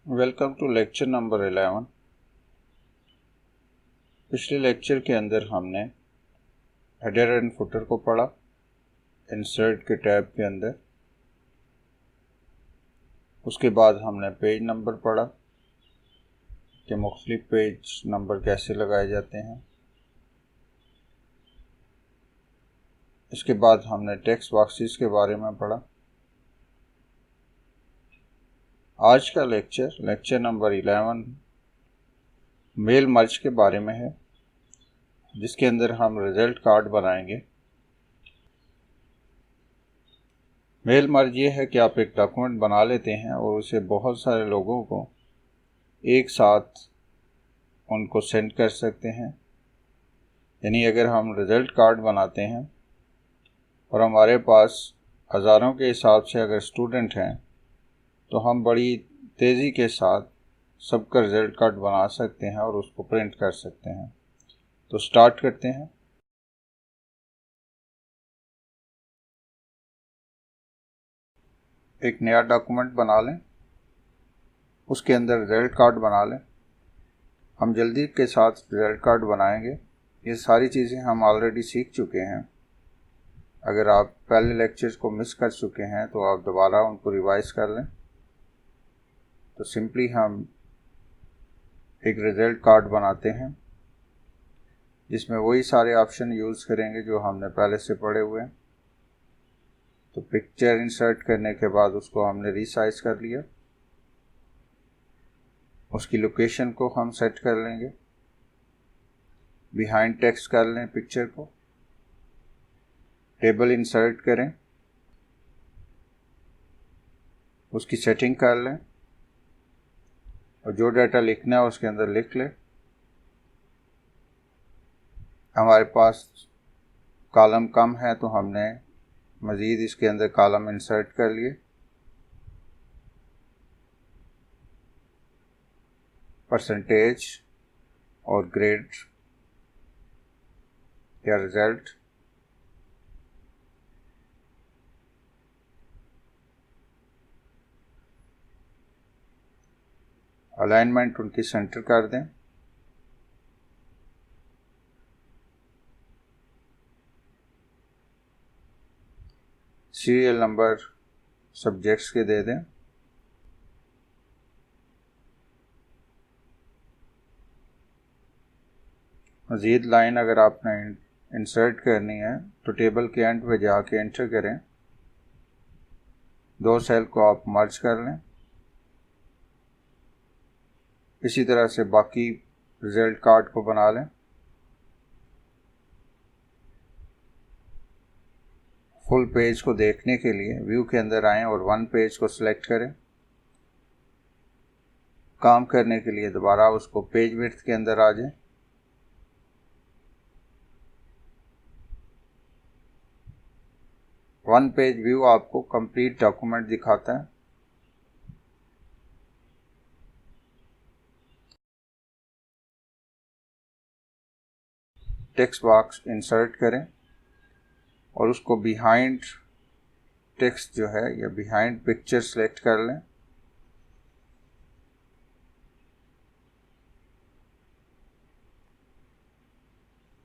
Welcome to lecture number 11। पिछले lecture के अंदर हमने हेडर एंड फुटर को पढ़ा इंसर्ट के टैब के अंदर। उसके बाद हमने पेज नंबर पढ़ा कि मुख्तलिफ पेज नंबर कैसे लगाए जाते हैं। इसके बाद हमने टेक्स्ट बॉक्सेस के बारे में पढ़ा। आज का लेक्चर नंबर 11 मेल मर्ज के बारे में है, जिसके अंदर हम रिजल्ट कार्ड बनाएंगे। मेल मर्ज ये है कि आप एक डॉक्यूमेंट बना लेते हैं और उसे बहुत सारे लोगों को एक साथ उनको सेंड कर सकते हैं। यानी अगर हम रिज़ल्ट कार्ड बनाते हैं और हमारे पास हज़ारों के हिसाब से अगर स्टूडेंट हैं, तो हम बड़ी तेज़ी के साथ सबका रिज़ल्ट कार्ड बना सकते हैं और उसको प्रिंट कर सकते हैं। तो स्टार्ट करते हैं। एक नया डॉक्यूमेंट बना लें, उसके अंदर रिज़ल्ट कार्ड बना लें। हम जल्दी के साथ रिज़ल्ट कार्ड बनाएंगे। ये सारी चीज़ें हम ऑलरेडी सीख चुके हैं। अगर आप पहले लेक्चर्स को मिस कर चुके हैं तो आप दोबारा उनको रिवाइज कर लें। तो सिंपली हम एक रिज़ल्ट कार्ड बनाते हैं जिसमें वही सारे ऑप्शन यूज़ करेंगे जो हमने पहले से पढ़े हुए हैं। तो पिक्चर इंसर्ट करने के बाद उसको हमने रीसाइज कर लिया। उसकी लोकेशन को हम सेट कर लेंगे। बिहाइंड टेक्स्ट कर लें पिक्चर को। टेबल इंसर्ट करें, उसकी सेटिंग कर लें और जो डाटा लिखना है उसके अंदर लिख लें। हमारे पास कॉलम कम है तो हमने मज़ीद इसके अंदर कॉलम इंसर्ट कर लिए। परसेंटेज और ग्रेड या रिज़ल्ट। अलाइनमेंट उनकी सेंटर कर दें। सीरियल नंबर सब्जेक्ट्स के दे दें। मज़ीद लाइन अगर आपने इंसर्ट करनी है तो टेबल के एंड पे जाके एंटर करें। 2 सेल को आप मर्ज कर लें। इसी तरह से बाकी रिज़ल्ट कार्ड को बना लें। फुल पेज को देखने के लिए व्यू के अंदर आएं और 1 पेज को सिलेक्ट करें। काम करने के लिए दोबारा उसको पेज विड्थ के अंदर आ जाएं। वन पेज व्यू आपको कंप्लीट डॉक्यूमेंट दिखाता है। टेक्स्ट बॉक्स इंसर्ट करें और उसको बिहाइंड टेक्स्ट जो है या बिहाइंड पिक्चर सेलेक्ट कर लें।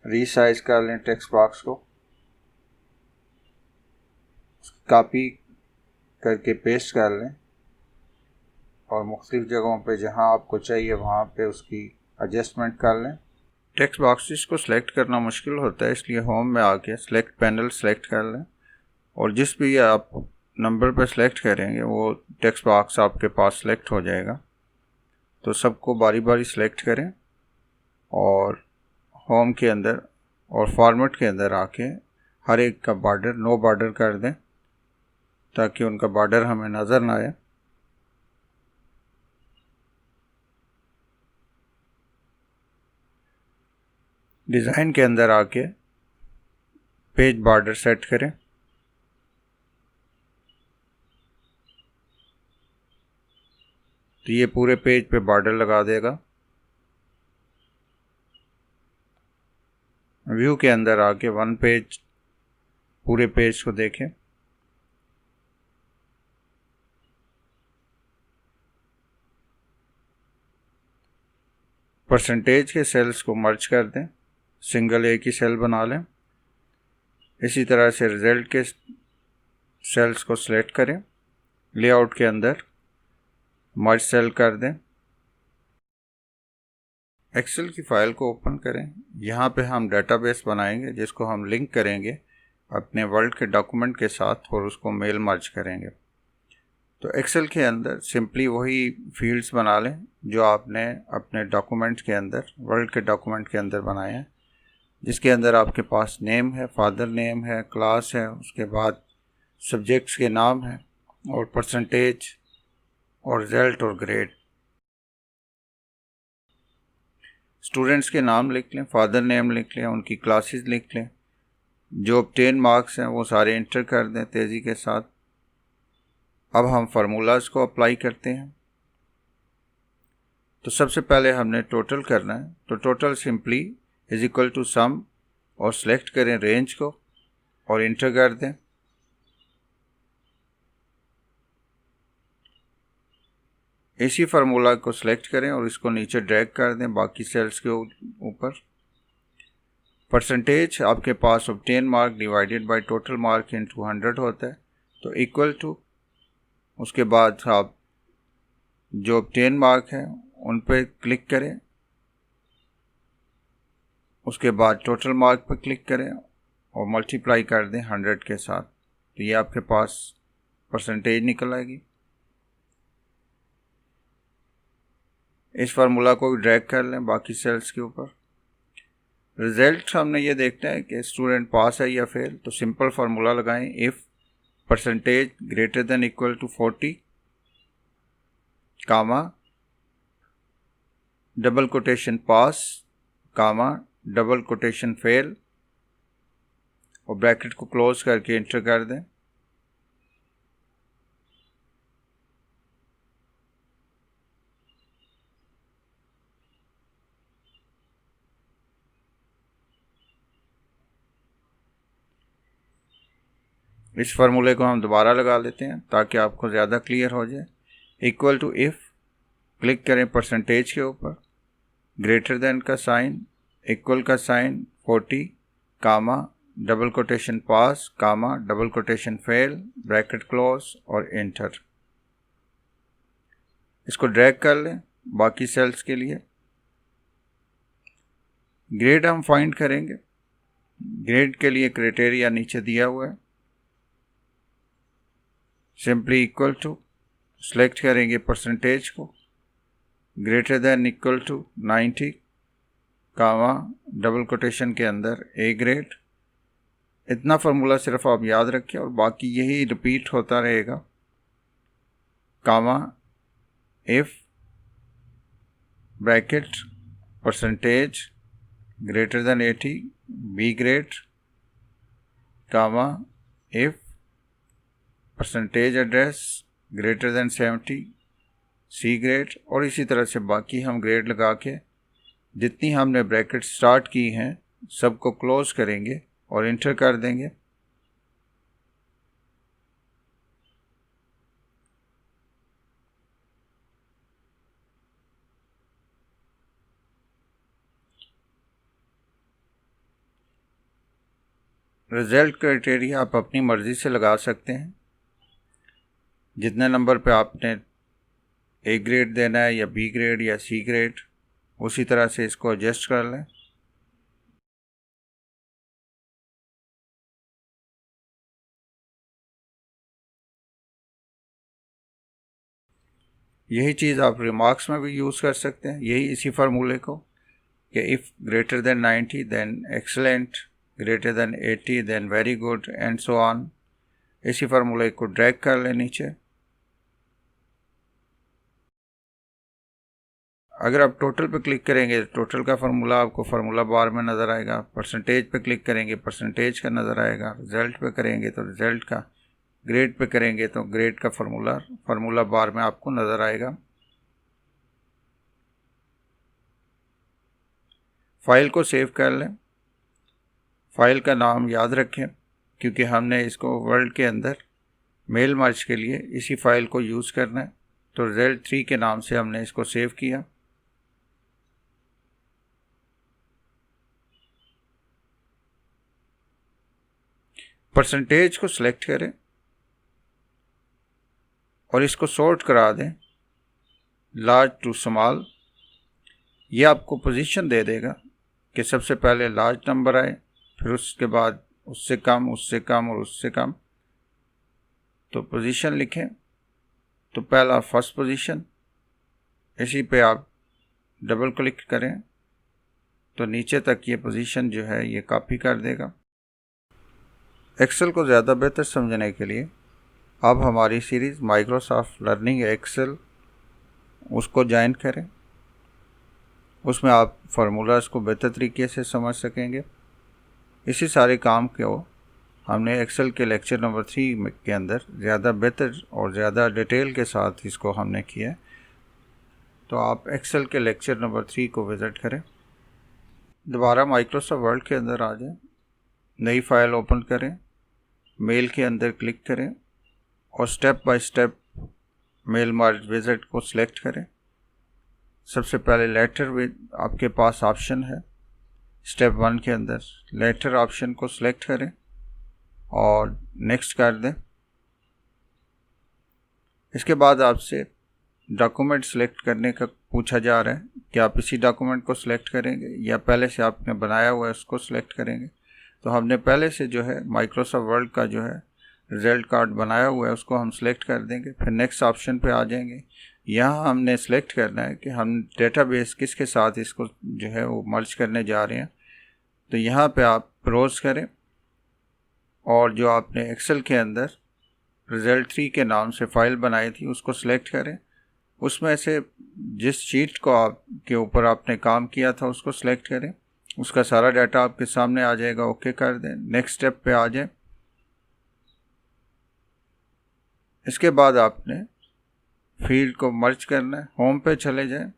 रीसाइज कर लें टेक्स्ट बॉक्स को। कॉपी करके पेस्ट कर लें और मुख्तलिफ जगहों पे जहां आपको चाहिए वहां पे उसकी एडजस्टमेंट कर लें। टेक्स्ट बॉक्सेस को सिलेक्ट करना मुश्किल होता है, इसलिए होम में आके सिलेक्ट पैनल सेलेक्ट कर लें और जिस भी आप नंबर पर सिलेक्ट करेंगे वो टेक्स्ट बॉक्स आपके पास सिलेक्ट हो जाएगा। तो सबको बारी बारी सिलेक्ट करें और होम के अंदर और फॉर्मेट के अंदर आके हर एक का बॉर्डर नो बॉर्डर कर दें ताकि उनका बॉर्डर हमें नज़र ना आए। डिज़ाइन के अंदर आके पेज बॉर्डर सेट करें। तो ये पूरे पेज पे बॉर्डर लगा देगा। व्यू के अंदर आके 1 पेज पूरे पेज को देखें। परसेंटेज के सेल्स को मर्ज कर दें, सिंगल एक ही सेल बना लें। इसी तरह से रिज़ल्ट के सेल्स को सिलेक्ट करें, लेआउट के अंदर मर्ज सेल कर दें। एक्सेल की फ़ाइल को ओपन करें। यहाँ पे हम डेटाबेस बनाएंगे जिसको हम लिंक करेंगे अपने वर्ड के डॉक्यूमेंट के साथ और उसको मेल मर्ज करेंगे। तो एक्सेल के अंदर सिंपली वही फील्ड्स बना लें जो आपने अपने डॉक्यूमेंट के अंदर, वर्ड के डॉक्यूमेंट के अंदर बनाए हैं, जिसके अंदर आपके पास नेम है, फादर नेम है, क्लास है, उसके बाद सब्जेक्ट्स के नाम है और परसेंटेज और रिज़ल्ट और ग्रेड। स्टूडेंट्स के नाम लिख लें, फादर नेम लिख लें, उनकी क्लासेस लिख लें, जो ऑब्टेन मार्क्स हैं वो सारे इंटर कर दें तेज़ी के साथ। अब हम फार्मूलाज़ को अप्लाई करते हैं। तो सबसे पहले हमने टोटल करना है। तो total simply is equal to sum और सेलेक्ट करें रेंज को और इंटर कर दें। इसी फार्मूला को सिलेक्ट करें और इसको नीचे ड्रैग कर दें बाकी सेल्स के ऊपर। परसेंटेज आपके पास obtain mark divided by total mark into 100 होता है, तो इक्वल टू, उसके बाद आप जो ऑब्टेन मार्क है उन पर क्लिक करें, उसके बाद टोटल मार्क पर क्लिक करें और मल्टीप्लाई कर दें 100 के साथ। तो ये आपके पास परसेंटेज निकल आएगी। इस फार्मूला को ड्रैग कर लें बाकी सेल्स के ऊपर। रिजल्ट हमने ये देखना है कि स्टूडेंट पास है या फेल, तो सिंपल फार्मूला लगाएं, if percentage greater than equal to 40 comma double quotation pass comma double quotation fail और ब्रैकेट को क्लोज करके इंटर कर दें। इस फार्मूले को हम दोबारा लगा लेते हैं ताकि आपको ज़्यादा क्लियर हो जाए। इक्वल टू इफ़, क्लिक करें परसेंटेज के ऊपर, ग्रेटर देन का साइन, इक्वल का sign 40 comma double quotation pass comma double quotation fail, bracket close और एंटर। इसको ड्रैग कर लें बाकी सेल्स के लिए। ग्रेड हम फाइंड करेंगे। ग्रेड के लिए क्राइटेरिया नीचे दिया हुआ है। सिंपली इक्वल टू सेलेक्ट करेंगे परसेंटेज को, greater than equal to 90 comma double quotation के अंदर ए ग्रेड। इतना फार्मूला सिर्फ आप याद रखें और बाकी यही रिपीट होता रहेगा। Comma if bracket percentage greater than 80 B grade comma if percentage address greater than 70 C grade. और इसी तरह से बाकी हम ग्रेड लगा के जितनी हमने ब्रैकेट स्टार्ट की हैं सबको क्लोज करेंगे और इंटर कर देंगे। रिजल्ट क्राइटेरिया आप अपनी मर्ज़ी से लगा सकते हैं। जितने नंबर पे आपने ए ग्रेड देना है या बी ग्रेड या सी ग्रेड, उसी तरह से इसको एडजस्ट कर लें। यही चीज़ आप रिमार्क्स में भी यूज़ कर सकते हैं, यही इसी फार्मूले को कि if greater than 90 than excellent, greater than 80 than very good and so on. इसी फार्मूले को ड्रैग कर लें नीचे। अगर आप टोटल पे क्लिक करेंगे तो टोटल का फार्मूला आपको फार्मूला बार में नज़र आएगा। परसेंटेज पे क्लिक करेंगे परसेंटेज का नज़र आएगा। रिज़ल्ट पे करेंगे तो रिज़ल्ट का, ग्रेड पे करेंगे तो ग्रेड का फार्मूला बार में आपको नज़र आएगा। फाइल को सेव कर लें। फाइल का नाम याद रखें क्योंकि हमने इसको वर्ड के अंदर मेल मर्ज के लिए इसी फाइल को यूज़ करना है। तो रिज़ल्ट 3 के नाम से हमने इसको सेव किया। परसेंटेज को सिलेक्ट करें और इसको सॉर्ट करा दें लार्ज टू स्मॉल। ये आपको पोजीशन दे देगा कि सबसे पहले लार्ज नंबर आए, फिर उसके बाद उससे कम, उससे कम और उससे कम। तो पोजीशन लिखें तो पहला फर्स्ट पोजीशन, इसी पे आप डबल क्लिक करें तो नीचे तक ये पोजीशन जो है ये कॉपी कर देगा। एक्सेल को ज़्यादा बेहतर समझने के लिए आप हमारी सीरीज़ माइक्रोसॉफ्ट लर्निंग एक्सेल उसको ज्वाइन करें। उसमें आप फार्मूलाज को बेहतर तरीके से समझ सकेंगे। इसी सारे काम को हमने एक्सेल के लेक्चर नंबर 3 के अंदर ज़्यादा बेहतर और ज़्यादा डिटेल के साथ इसको हमने किया। तो आप एक्सेल के लेक्चर नंबर 3 को विज़िट करें। दोबारा माइक्रोसॉफ्ट वर्ड के अंदर आ जाएं, नई फाइल ओपन करें, मेल के अंदर क्लिक करें और step by step mail merge wizard को सिलेक्ट करें। सबसे पहले लेटर विद आपके पास ऑप्शन है, स्टेप 1 के अंदर लेटर ऑप्शन को सिलेक्ट करें और नेक्स्ट कर दें। इसके बाद आपसे डॉक्यूमेंट सिलेक्ट करने का पूछा जा रहा है कि आप इसी डॉक्यूमेंट को सिलेक्ट करेंगे या पहले से आपने बनाया हुआ है उसको सिलेक्ट करेंगे। तो हमने पहले से जो है माइक्रोसॉफ्ट वर्ड का जो है रिजल्ट कार्ड बनाया हुआ है उसको हम सिलेक्ट कर देंगे। फिर नेक्स्ट ऑप्शन पे आ जाएंगे। यहाँ हमने सेलेक्ट करना है कि हम डेटाबेस किसके साथ इसको जो है वो मर्ज करने जा रहे हैं। तो यहाँ पे आप ब्राउज़ करें और जो आपने एक्सेल के अंदर रिजल्ट 3 के नाम से फ़ाइल बनाई थी उसको सिलेक्ट करें। उसमें से जिस शीट को आपके ऊपर आपने काम किया था उसको सिलेक्ट करें। उसका सारा डाटा आपके सामने आ जाएगा। ओके कर दें, नेक्स्ट स्टेप पे आ जाए। इसके बाद आपने फील्ड को मर्ज करना है। होम पे चले जाएं,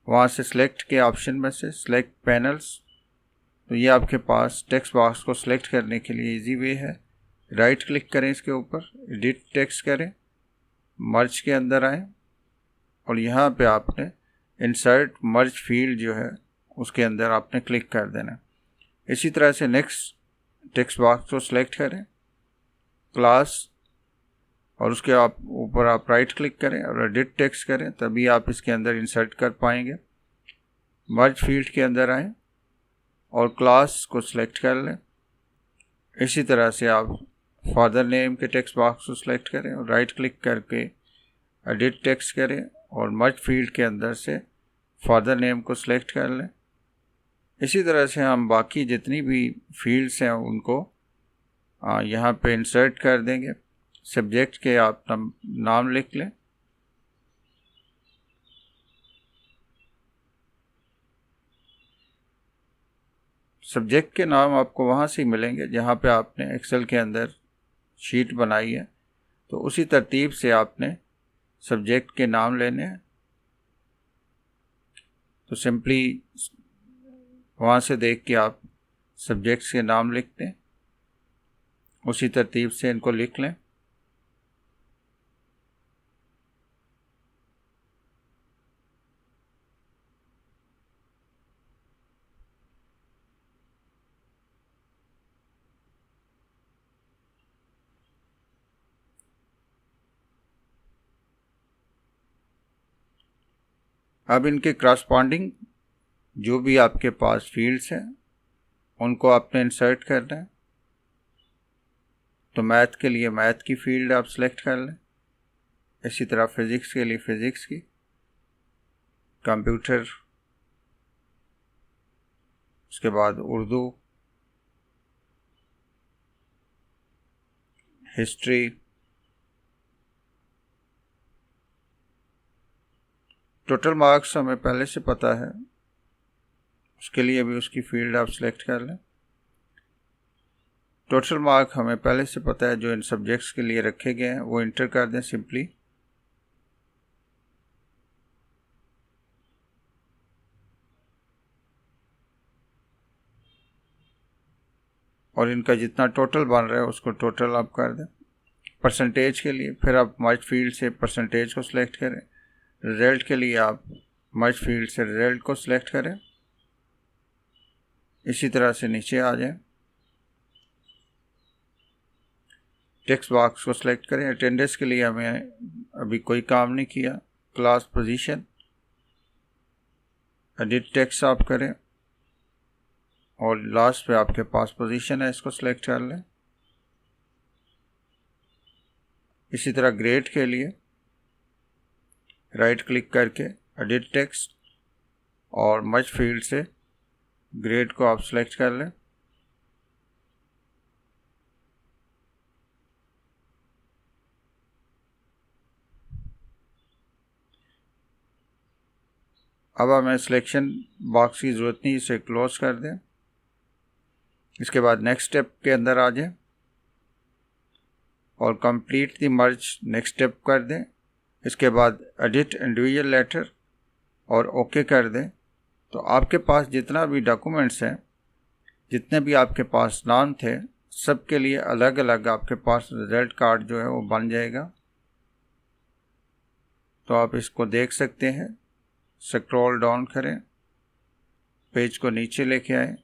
वहाँ से सिलेक्ट के ऑप्शन में से सिलेक्ट पैनल्स। तो ये आपके पास टेक्स्ट बॉक्स को सिलेक्ट करने के लिए इजी वे है। राइट क्लिक करें इसके ऊपर, एडिट टेक्स्ट करें, मर्ज के अंदर आएँ और यहाँ पे आपने इंसर्ट मर्ज फील्ड जो है उसके अंदर आपने क्लिक कर देना। इसी तरह से नेक्स्ट टेक्स्ट बॉक्स को सिलेक्ट करें, क्लास, और उसके आप ऊपर आप राइट क्लिक करें और एडिट टेक्स्ट करें, तभी आप इसके अंदर इंसर्ट कर पाएंगे। मर्ज फील्ड के अंदर आएँ और क्लास को सिलेक्ट कर लें। इसी तरह से आप फादर नेम के टेक्स्ट बॉक्स को सिलेक्ट करें और राइट क्लिक करके एडिट टेक्स्ट करें और मर्ज फील्ड के अंदर से फादर नेम को सिलेक्ट कर लें। इसी तरह से हम बाकी जितनी भी फील्ड्स हैं उनको यहाँ पे इंसर्ट कर देंगे। सब्जेक्ट के आप नाम लिख लें। सब्जेक्ट के नाम आपको वहाँ से मिलेंगे जहाँ पे आपने एक्सेल के अंदर शीट बनाई है। तो उसी तरतीब से आपने सब्जेक्ट के नाम लेने हैं। तो सिंपली वहाँ से देख के आप सब्जेक्ट्स के नाम लिख दें, उसी तरतीब से इनको लिख लें। अब इनके क्रॉसपॉन्डिंग जो भी आपके पास फील्ड्स हैं उनको आपने इंसर्ट करना है। तो मैथ के लिए मैथ की फील्ड आप सेलेक्ट कर लें। इसी तरह फिज़िक्स के लिए फ़िज़िक्स की, कंप्यूटर, उसके बाद उर्दू, हिस्ट्री। टोटल मार्क्स हमें पहले से पता है, उसके लिए भी उसकी फील्ड आप सेलेक्ट कर लें। टोटल मार्क हमें पहले से पता है जो इन सब्जेक्ट्स के लिए रखे गए हैं वो इंटर कर दें सिंपली। और इनका जितना टोटल बन रहा है उसको टोटल आप कर दें। परसेंटेज के लिए फिर आप मर्ज फील्ड से परसेंटेज को सिलेक्ट करें। रिजल्ट के लिए आप मर्ज फील्ड से रिजल्ट को सिलेक्ट करें। इसी तरह से नीचे आ जाएं। टेक्स्ट बॉक्स को सिलेक्ट करें। अटेंडेंस के लिए हमें अभी कोई काम नहीं किया। क्लास पोजीशन, एडिट टेक्स्ट आप करें और लास्ट पे आपके पास पोजीशन है, इसको सिलेक्ट कर लें। इसी तरह ग्रेड के लिए राइट क्लिक करके एडिट टेक्स्ट और मर्ज फील्ड से ग्रेड को आप सिलेक्ट कर लें। अब हमें सिलेक्शन बॉक्स की ज़रूरत नहीं, इसे क्लोज कर दें। इसके बाद नेक्स्ट स्टेप के अंदर आ जाएं और complete the merge next step कर दें। इसके बाद एडिट इंडिविजुअल लेटर और ओके कर दें। तो आपके पास जितना भी डॉक्यूमेंट्स हैं, जितने भी आपके पास नाम थे, सब के लिए अलग अलग आपके पास रिज़ल्ट कार्ड जो है वो बन जाएगा। तो आप इसको देख सकते हैं। स्क्रॉल डाउन करें, पेज को नीचे लेके आए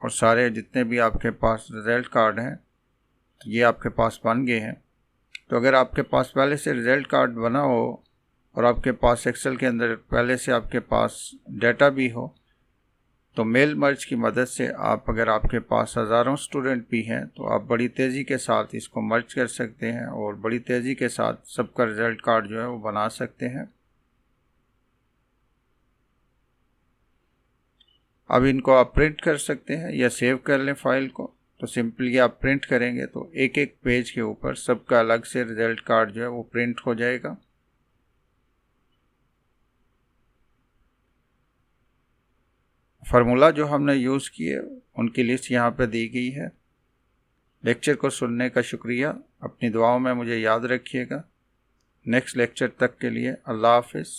और सारे जितने भी आपके पास रिज़ल्ट कार्ड हैं ये आपके पास बन गए हैं। तो अगर आपके पास पहले से रिज़ल्ट कार्ड बना हो और आपके पास एक्सेल के अंदर पहले से आपके पास डाटा भी हो, तो मेल मर्ज की मदद से आप, अगर आपके पास हज़ारों स्टूडेंट भी हैं, तो आप बड़ी तेज़ी के साथ इसको मर्ज कर सकते हैं और बड़ी तेज़ी के साथ सबका रिज़ल्ट कार्ड जो है वो बना सकते हैं। अब इनको आप प्रिंट कर सकते हैं या सेव कर लें फाइल को। तो सिंपली आप प्रिंट करेंगे तो एक एक पेज के ऊपर सबका अलग से रिज़ल्ट कार्ड जो है वो प्रिंट हो जाएगा। फार्मूला जो हमने यूज़ किए उनकी लिस्ट यहाँ पे दी गई है। लेक्चर को सुनने का शुक्रिया। अपनी दुआओं में मुझे याद रखिएगा। नेक्स्ट लेक्चर तक के लिए अल्लाह हाफिज़।